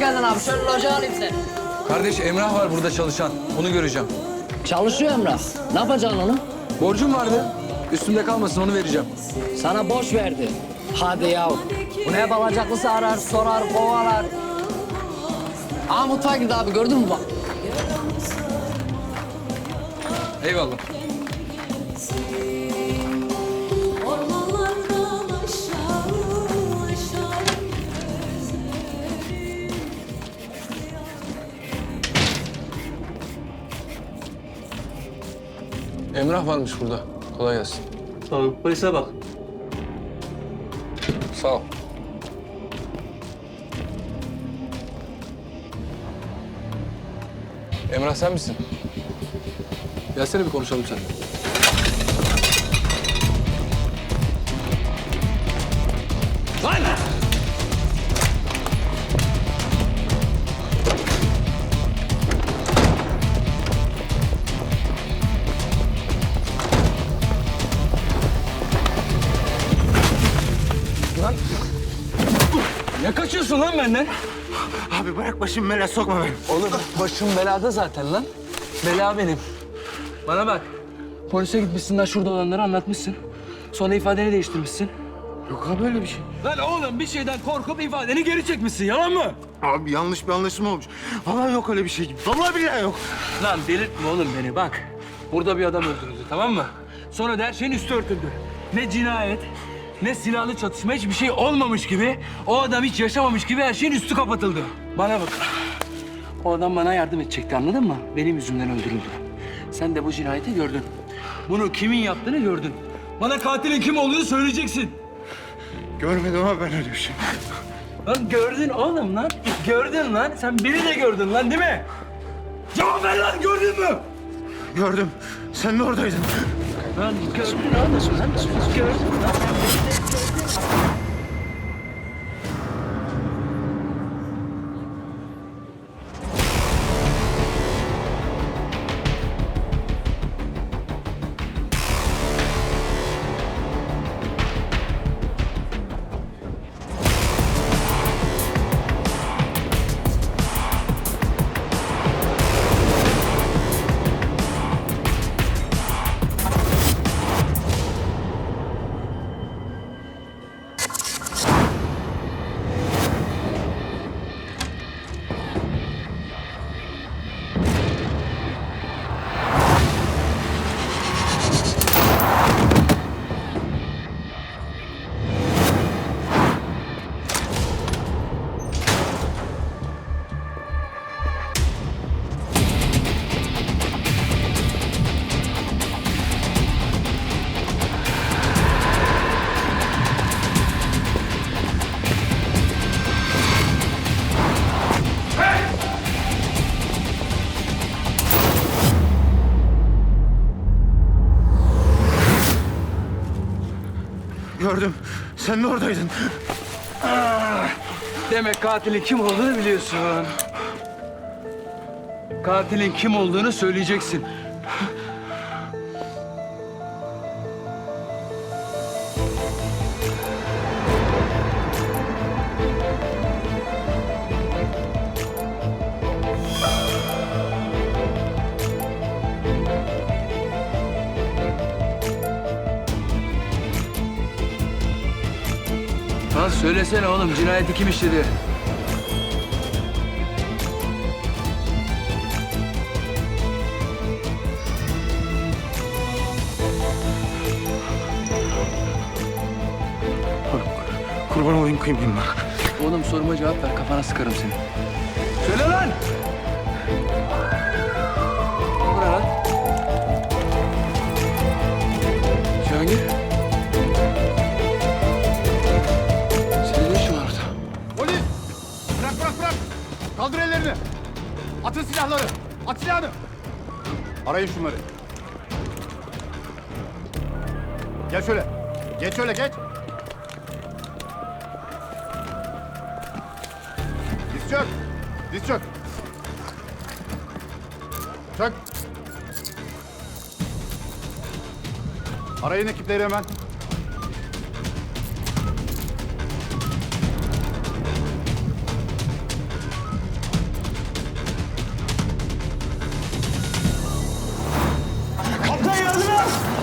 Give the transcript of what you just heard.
geldin abi. Şöyle loca alayım seni. Kardeş Emrah var burada çalışan. Onu göreceğim. Çalışıyor Emrah. Ne yapacaksın onu? Borcum vardı. Üstümde kalmasın onu vereceğim. Sana borç verdi. Hadi yav. Bu ne balacaklısı arar, sorar, kovalar. Aa mutfağa girdi abi gördün mü bak? Eyvallah. Ormanlardan aşağı aşağı Emrah varmış burada. Kolay gelsin. Sağ ol. Polise bak. Sağ ol. Emrah sen misin? Gelsene bir konuşalım seninle. Lan! Lan! Ne kaçıyorsun lan benden? Abi bırak başımı belaya sokma beni. Oğlum başım belada zaten lan. Bela benim. Bana bak. Polise gitmişsin lan şurada olanları anlatmışsın. Sonra ifadeni değiştirmişsin. Yok abi öyle bir şey. Lan oğlum bir şeyden korkup ifadeni geri çekmişsin. Yalan mı? Abi yanlış bir anlaşılma olmuş. Vallahi yok öyle bir şey. Vallahi billahi yok. Lan delirtme oğlum beni bak. Burada bir adam öldürüldü tamam mı? Sonra da her şeyin üstü örtüldü. Ne cinayet, ne silahlı çatışma hiçbir şey olmamış gibi... ...o adam hiç yaşamamış gibi her şeyin üstü kapatıldı. Bana bak. O adam bana yardım edecekti anladın mı? Benim yüzümden öldürüldü. Sen de bu cinayeti gördün. Bunu kimin yaptığını gördün. Bana katilin kim olduğunu söyleyeceksin. Görmedim abi ben öyle bir şey. Lan gördün oğlum lan. Gördün lan. Sen beni de gördün lan değil mi? Cevap ver lan gördün mü? Gördüm. Sen de oradaydın. Lan gördün oğlum lan. Gördün lan. Gördüm. Sen de oradaydın. Demek katilin kim olduğunu biliyorsun. Katilin kim olduğunu söyleyeceksin. Lan söylesene oğlum cinayeti kim işledi? Kurban olayım kıymayayım bak. Oğlum soruma cevap ver kafana sıkarım seni. Söyle lan! Bu ne lan? Cihangir? Senin ne işin var orada? Polis! Bırak bırak bırak! Kaldır ellerini! Atın silahları! At silahını! Arayın şunları. Gel şöyle. Geç şöyle geç. Diz çök. Diz çök. Çök. Arayın ekipleri hemen.